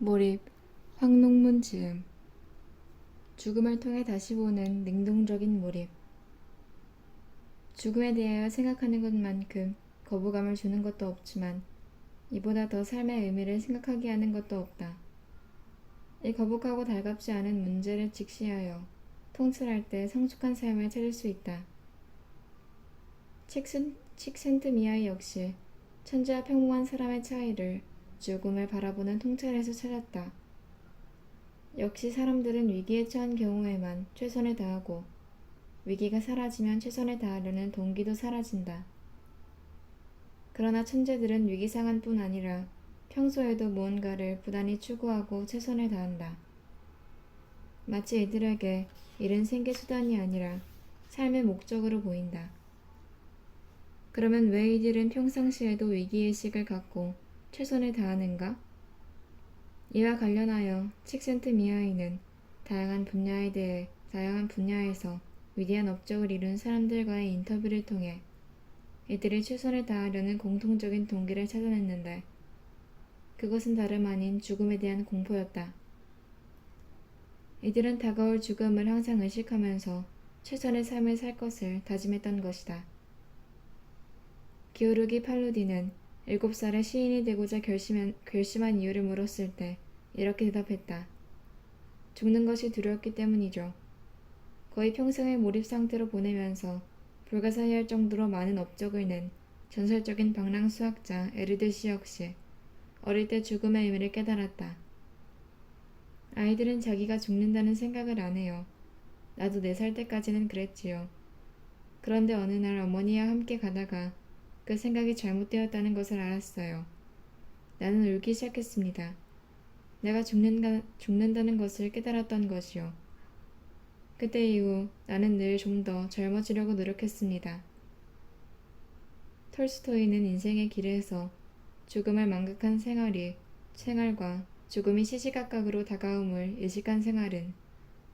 몰입, 황농문 지음. 죽음을 통해 다시 보는 능동적인 몰입. 죽음에 대하여 생각하는 것만큼 거부감을 주는 것도 없지만 이보다 더 삶의 의미를 생각하게 하는 것도 없다. 이 거북하고 달갑지 않은 문제를 직시하여 통찰할 때 성숙한 삶을 찾을 수 있다. 칙센트미아이 역시 천재와 평범한 사람의 차이를 죽음을 바라보는 통찰에서 찾았다. 역시 사람들은 위기에 처한 경우에만 최선을 다하고 위기가 사라지면 최선을 다하려는 동기도 사라진다. 그러나 천재들은 위기 상황뿐 아니라 평소에도 무언가를 부단히 추구하고 최선을 다한다. 마치 이들에게 일은 생계 수단이 아니라 삶의 목적으로 보인다. 그러면 왜 이들은 평상시에도 위기의식을 갖고 최선을 다하는가? 이와 관련하여 칙센트미아이는 다양한 분야에서 위대한 업적을 이룬 사람들과의 인터뷰를 통해 이들이 최선을 다하려는 공통적인 동기를 찾아냈는데 그것은 다름 아닌 죽음에 대한 공포였다. 이들은 다가올 죽음을 항상 의식하면서 최선의 삶을 살 것을 다짐했던 것이다. 기오르기 팔로디는 7살에 시인이 되고자 결심한 이유를 물었을 때 이렇게 대답했다. 죽는 것이 두려웠기 때문이죠. 거의 평생을 몰입 상태로 보내면서 불가사의할 정도로 많은 업적을 낸 전설적인 방랑 수학자 에르드시 역시 어릴 때 죽음의 의미를 깨달았다. 아이들은 자기가 죽는다는 생각을 안 해요. 나도 4살 때까지는 그랬지요. 그런데 어느 날 어머니와 함께 가다가 그 생각이 잘못되었다는 것을 알았어요. 나는 울기 시작했습니다. 내가 죽는다는 것을 깨달았던 것이요. 그때 이후 나는 늘 좀 더 젊어지려고 노력했습니다. 톨스토이는 인생의 길에서 죽음을 망각한 생활과 죽음이 시시각각으로 다가옴을 의식한 생활은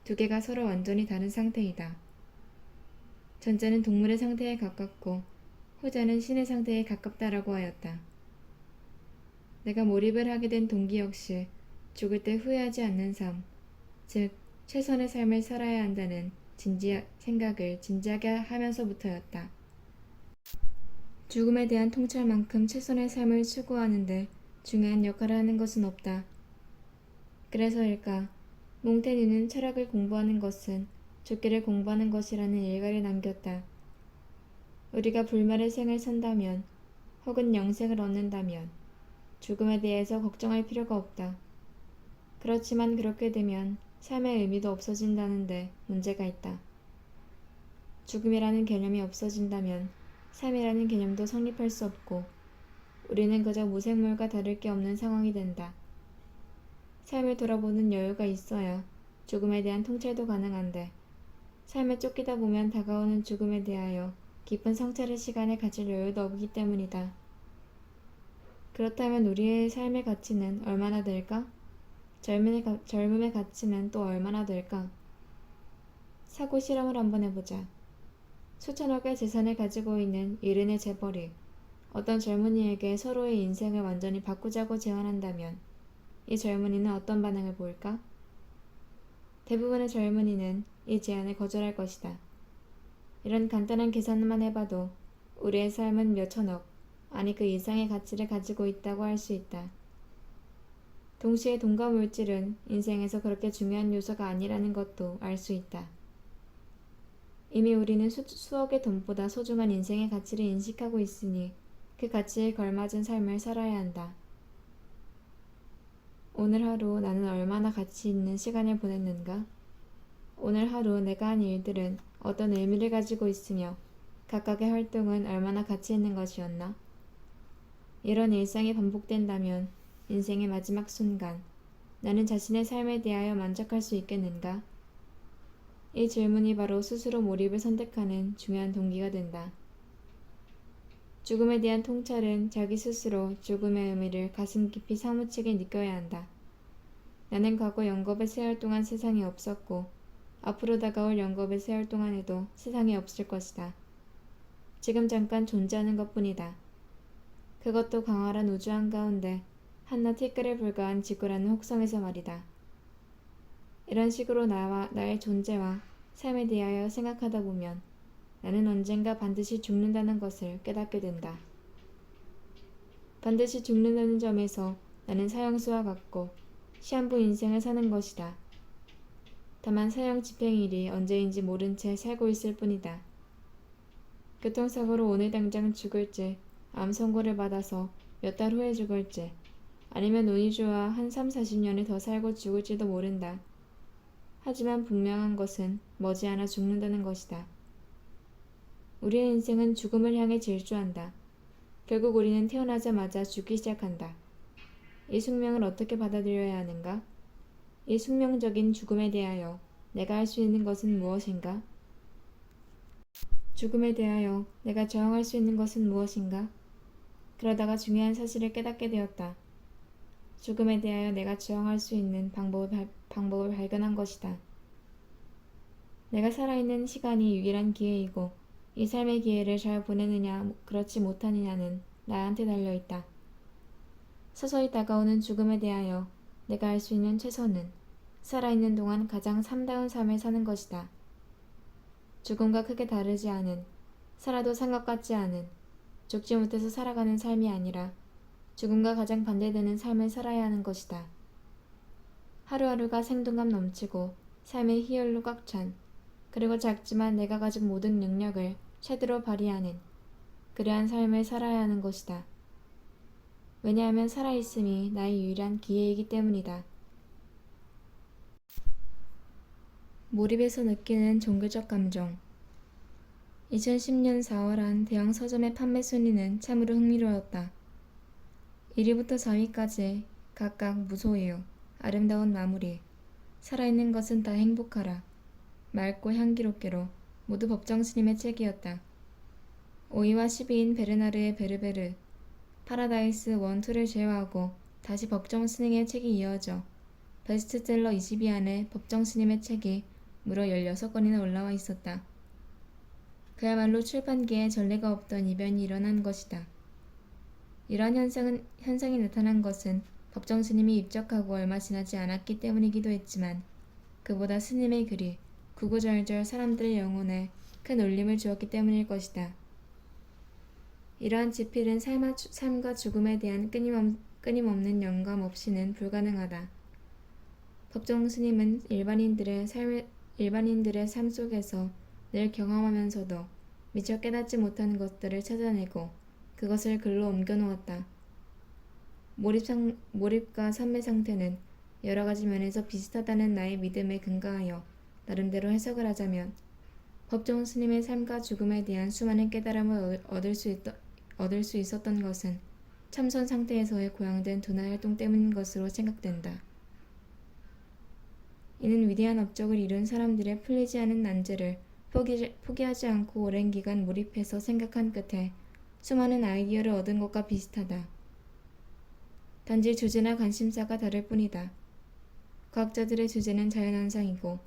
두 개가 서로 완전히 다른 상태이다. 전자는 동물의 상태에 가깝고 후자는 신의 상태에 가깝다라고 하였다. 내가 몰입을 하게 된 동기 역시 죽을 때 후회하지 않는 삶, 즉 최선의 삶을 살아야 한다는 생각을 진지하게 하면서부터였다. 죽음에 대한 통찰만큼 최선의 삶을 추구하는데 중요한 역할을 하는 것은 없다. 그래서일까 몽테뉴는 철학을 공부하는 것은 죽기를 공부하는 것이라는 일가를 남겼다. 우리가 불멸의 생을 산다면 혹은 영생을 얻는다면 죽음에 대해서 걱정할 필요가 없다. 그렇지만 그렇게 되면 삶의 의미도 없어진다는데 문제가 있다. 죽음이라는 개념이 없어진다면 삶이라는 개념도 성립할 수 없고 우리는 그저 무생물과 다를 게 없는 상황이 된다. 삶을 돌아보는 여유가 있어야 죽음에 대한 통찰도 가능한데 삶에 쫓기다 보면 다가오는 죽음에 대하여 깊은 성찰의 시간을 가질 여유도 없기 때문이다. 그렇다면 우리의 삶의 가치는 얼마나 될까? 젊음의 가치는 또 얼마나 될까? 사고 실험을 한번 해보자. 수천억의 재산을 가지고 있는 이른의 재벌이 어떤 젊은이에게 서로의 인생을 완전히 바꾸자고 제안한다면 이 젊은이는 어떤 반응을 보일까? 대부분의 젊은이는 이 제안을 거절할 것이다. 이런 간단한 계산만 해봐도 우리의 삶은 몇 천억, 아니 그 이상의 가치를 가지고 있다고 할 수 있다. 동시에 돈과 물질은 인생에서 그렇게 중요한 요소가 아니라는 것도 알 수 있다. 이미 우리는 수억의 돈보다 소중한 인생의 가치를 인식하고 있으니 그 가치에 걸맞은 삶을 살아야 한다. 오늘 하루 나는 얼마나 가치 있는 시간을 보냈는가? 오늘 하루 내가 한 일들은 어떤 의미를 가지고 있으며 각각의 활동은 얼마나 가치 있는 것이었나? 이런 일상이 반복된다면 인생의 마지막 순간 나는 자신의 삶에 대하여 만족할 수 있겠는가? 이 질문이 바로 스스로 몰입을 선택하는 중요한 동기가 된다. 죽음에 대한 통찰은 자기 스스로 죽음의 의미를 가슴 깊이 사무치게 느껴야 한다. 나는 과거 영겁의 세월 동안 세상에 없었고 앞으로 다가올 영겁의 세월 동안에도 세상에 없을 것이다. 지금 잠깐 존재하는 것뿐이다. 그것도 광활한 우주 한가운데 한낱 티끌에 불과한 지구라는 혹성에서 말이다. 이런 식으로 나와 나의 존재와 삶에 대하여 생각하다 보면 나는 언젠가 반드시 죽는다는 것을 깨닫게 된다. 반드시 죽는다는 점에서 나는 사형수와 같고 시한부 인생을 사는 것이다. 다만 사형 집행일이 언제인지 모른 채 살고 있을 뿐이다. 교통사고로 오늘 당장 죽을지, 암 선고를 받아서 몇 달 후에 죽을지, 아니면 운이 좋아 한 3, 40년을 더 살고 죽을지도 모른다. 하지만 분명한 것은 머지않아 죽는다는 것이다. 우리의 인생은 죽음을 향해 질주한다. 결국 우리는 태어나자마자 죽기 시작한다. 이 숙명을 어떻게 받아들여야 하는가? 이 숙명적인 죽음에 대하여 내가 할 수 있는 것은 무엇인가? 죽음에 대하여 내가 저항할 수 있는 것은 무엇인가? 그러다가 중요한 사실을 깨닫게 되었다. 죽음에 대하여 내가 저항할 수 있는 방법을 발견한 것이다. 내가 살아있는 시간이 유일한 기회이고 이 삶의 기회를 잘 보내느냐 그렇지 못하느냐는 나한테 달려있다. 서서히 다가오는 죽음에 대하여 내가 할 수 있는 최선은 살아있는 동안 가장 참다운 삶을 사는 것이다. 죽음과 크게 다르지 않은, 살아도 산 것 같지 않은, 죽지 못해서 살아가는 삶이 아니라 죽음과 가장 반대되는 삶을 살아야 하는 것이다. 하루하루가 생동감 넘치고 삶의 희열로 꽉 찬, 그리고 작지만 내가 가진 모든 능력을 최대로 발휘하는 그러한 삶을 살아야 하는 것이다. 왜냐하면 살아있음이 나의 유일한 기회이기 때문이다. 몰입에서 느끼는 종교적 감정. 2010년 4월 한 대형 서점의 판매 순위는 참으로 흥미로웠다. 1위부터 4위까지 각각 무소유, 아름다운 마무리, 살아있는 것은 다 행복하라, 맑고 향기롭게로 모두 법정 스님의 책이었다. 5위와 10위인 베르나르의 베르베르, 파라다이스 1, 2를 제외하고 다시 법정 스님의 책이 이어져 베스트셀러 20위 안에 법정 스님의 책이 무려 16건이나 올라와 있었다. 그야말로 출판계에 전례가 없던 이변이 일어난 것이다. 이러한 현상이 나타난 것은 법정 스님이 입적하고 얼마 지나지 않았기 때문이기도 했지만 그보다 스님의 글이 구구절절 사람들의 영혼에 큰 울림을 주었기 때문일 것이다. 이러한 지필은 삶과 죽음에 대한 끊임없는 영감 없이는 불가능하다. 법정 스님은 일반인들의 삶 속에서 늘 경험하면서도 미처 깨닫지 못하는 것들을 찾아내고 그것을 글로 옮겨놓았다. 몰입과 산매 상태는 여러 가지 면에서 비슷하다는 나의 믿음에 근거하여 나름대로 해석을 하자면 법정 스님의 삶과 죽음에 대한 수많은 깨달음을 얻을 수 있었던 것은 참선 상태에서의 고양된 두나 활동 때문인 것으로 생각된다. 이는 위대한 업적을 이룬 사람들의 풀리지 않은 난제를 포기하지 않고 오랜 기간 몰입해서 생각한 끝에 수많은 아이디어를 얻은 것과 비슷하다. 단지 주제나 관심사가 다를 뿐이다. 과학자들의 주제는 자연현상이고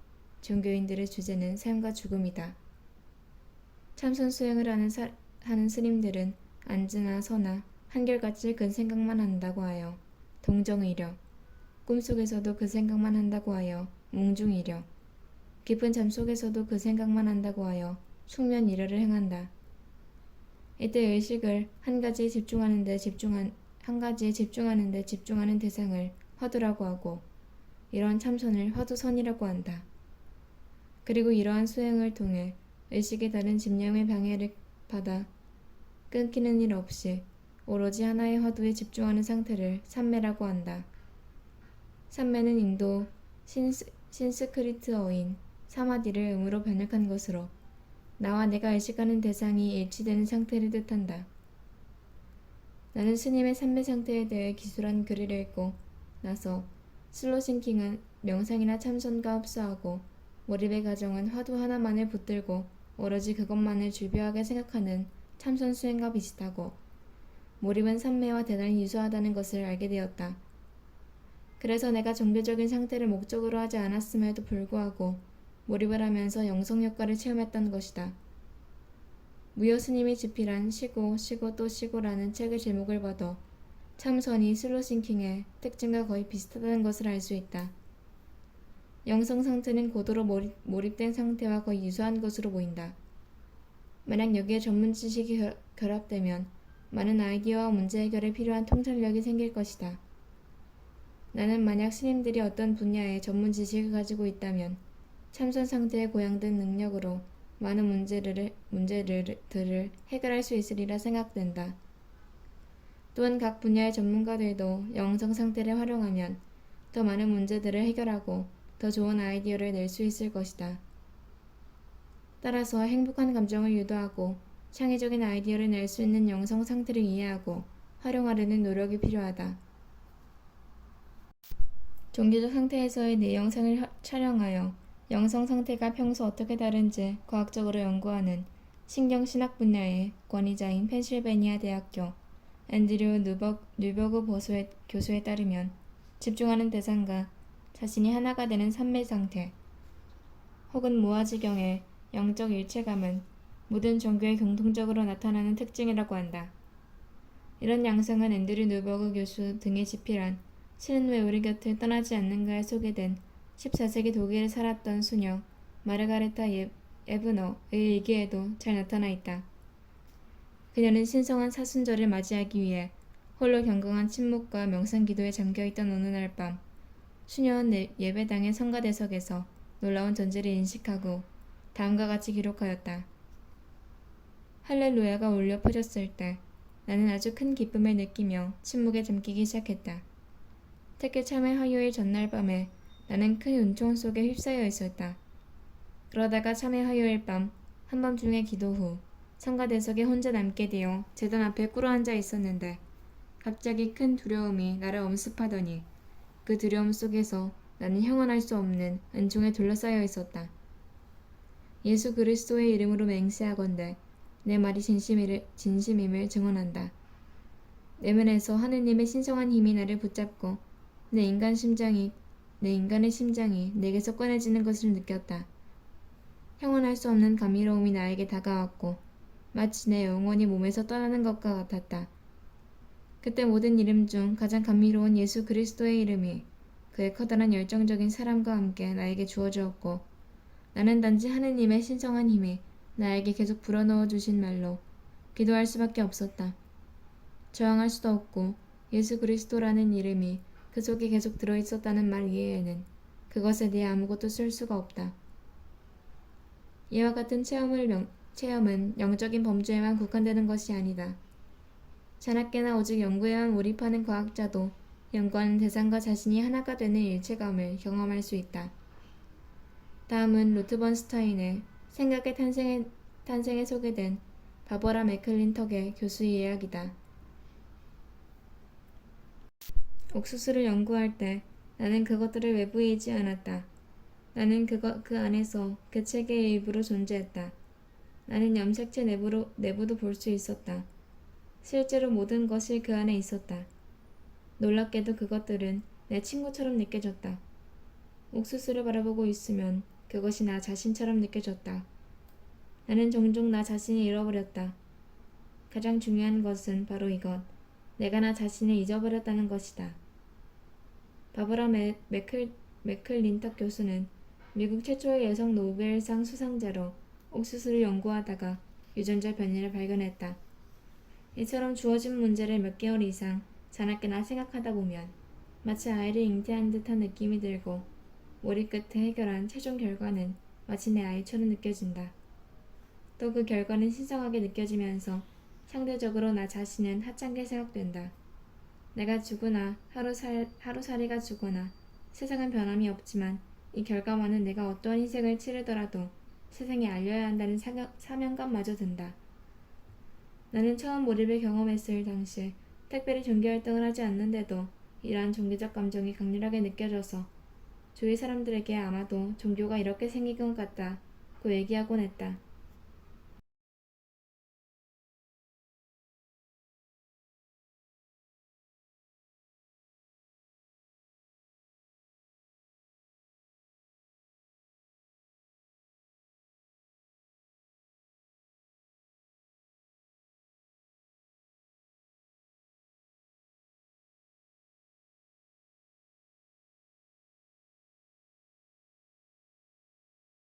종교인들의 주제는 삶과 죽음이다. 참선 수행을 하는 스님들은 앉으나 서나 한결같이 그 생각만 한다고 하여 동정의려, 꿈속에서도 그 생각만 한다고 하여 몽중의려, 깊은 잠속에서도 그 생각만 한다고 하여 숙면이려를 행한다. 이때 의식을 한 가지에 집중하는 데 집중하는 대상을 화두라고 하고 이러한 참선을 화두선이라고 한다. 그리고 이러한 수행을 통해 의식의 다른 집념의 방해를 받아 끊기는 일 없이 오로지 하나의 화두에 집중하는 상태를 삼매라고 한다. 삼매는 인도 신스크리트어인 사마디를 음으로 번역한 것으로 나와 내가 의식하는 대상이 일치되는 상태를 뜻한다. 나는 스님의 삼매 상태에 대해 기술한 글을 읽고 나서 슬로싱킹은 명상이나 참선과 흡사하고 몰입의 과정은 화두 하나만을 붙들고 오로지 그것만을 주요하게 생각하는 참선 수행과 비슷하고 몰입은 삼매와 대단히 유사하다는 것을 알게 되었다. 그래서 내가 종교적인 상태를 목적으로 하지 않았음에도 불구하고 몰입을 하면서 영성 효과를 체험했던 것이다. 무효 스님이 집필한 쉬고 또 쉬고라는 책의 제목을 봐도 참선이 슬로싱킹의 특징과 거의 비슷하다는 것을 알 수 있다. 영성 상태는 고도로 몰입된 상태와 거의 유사한 것으로 보인다. 만약 여기에 전문 지식이 결합되면 많은 아이디어와 문제 해결에 필요한 통찰력이 생길 것이다. 나는 만약 스님들이 어떤 분야의 전문 지식을 가지고 있다면 참선 상태에 고양된 능력으로 많은 문제들을 해결할 수 있으리라 생각된다. 또한 각 분야의 전문가들도 영성 상태를 활용하면 더 많은 문제들을 해결하고 더 좋은 아이디어를 낼 수 있을 것이다. 따라서 행복한 감정을 유도하고 창의적인 아이디어를 낼 수 있는 영성 상태를 이해하고 활용하려는 노력이 필요하다. 종교적 상태에서의 내 영상을 촬영하여 영성 상태가 평소 어떻게 다른지 과학적으로 연구하는 신경신학 분야의 권위자인 펜실베니아 대학교 앤드류 뉴버그 교수에 따르면 집중하는 대상과 자신이 하나가 되는 삼매 상태 혹은 무아지경의 영적 일체감은 모든 종교에 공통적으로 나타나는 특징이라고 한다. 이런 양상은 앤드류 뉴버그 교수 등이 집필한 신은 왜 우리 곁을 떠나지 않는가에 소개된 14세기 독일에 살았던 수녀 마르가레타 에브너의 일기에도 잘 나타나 있다. 그녀는 신성한 사순절을 맞이하기 위해 홀로 경건한 침묵과 명상 기도에 잠겨있던 어느 날 밤 수녀는 예배당의 성가대석에서 놀라운 존재를 인식하고 다음과 같이 기록하였다. 할렐루야가 울려 퍼졌을 때 나는 아주 큰 기쁨을 느끼며 침묵에 잠기기 시작했다. 특히 참회 화요일 전날 밤에 나는 큰 은총 속에 휩싸여 있었다. 그러다가 참회 화요일 밤 한밤중에 기도 후 성가대석에 혼자 남게 되어 제단 앞에 꿇어앉아 있었는데 갑자기 큰 두려움이 나를 엄습하더니 그 두려움 속에서 나는 형언할 수 없는 은총에 둘러싸여 있었다. 예수 그리스도의 이름으로 맹세하건대 내 말이 진심임을 증언한다. 내면에서 하느님의 신성한 힘이 나를 붙잡고 내 인간의 심장이 내게서 꺼내지는 것을 느꼈다. 형언할 수 없는 감미로움이 나에게 다가왔고 마치 내 영혼이 몸에서 떠나는 것과 같았다. 그때 모든 이름 중 가장 감미로운 예수 그리스도의 이름이 그의 커다란 열정적인 사랑과 함께 나에게 주어졌고 나는 단지 하느님의 신성한 힘이 나에게 계속 불어넣어 주신 말로 기도할 수밖에 없었다. 저항할 수도 없고 예수 그리스도라는 이름이 그 속에 계속 들어있었다는 말 이외에는 그것에 대해 아무것도 쓸 수가 없다. 이와 같은 체험은 영적인 범주에만 국한되는 것이 아니다. 자나깨나 오직 연구에만 몰입하는 과학자도 연구하는 대상과 자신이 하나가 되는 일체감을 경험할 수 있다. 다음은 루트 번스타인의 생각의 탄생에 소개된 바버라 맥클린턱의 교수의 이야기다. 옥수수를 연구할 때 나는 그것들을 외부이지 않았다. 나는 그 안에서 그 책의 일부로 존재했다. 나는 염색체 내부도 볼 수 있었다. 실제로 모든 것이 그 안에 있었다. 놀랍게도 그것들은 내 친구처럼 느껴졌다. 옥수수를 바라보고 있으면 그것이 나 자신처럼 느껴졌다. 나는 종종 나 자신을 잃어버렸다. 가장 중요한 것은 바로 이것. 내가 나 자신을 잊어버렸다는 것이다. 바브라 맥클린턱 교수는 미국 최초의 여성 노벨상 수상자로 옥수수를 연구하다가 유전자 변이를 발견했다. 이처럼 주어진 문제를 몇 개월 이상 자나깨나 생각하다 보면 마치 아이를 잉태한 듯한 느낌이 들고 몰입 끝에 해결한 최종 결과는 마치 내 아이처럼 느껴진다. 또 그 결과는 신성하게 느껴지면서 상대적으로 나 자신은 하찮게 생각된다. 내가 죽으나 하루살이가 죽거나 세상은 변함이 없지만 이 결과만은 내가 어떠한 희생을 치르더라도 세상에 알려야 한다는 사명감마저 든다. 나는 처음 몰입을 경험했을 당시 특별히 종교활동을 하지 않는데도 이러한 종교적 감정이 강렬하게 느껴져서 주위 사람들에게 아마도 종교가 이렇게 생긴 것 같다고 얘기하곤 했다.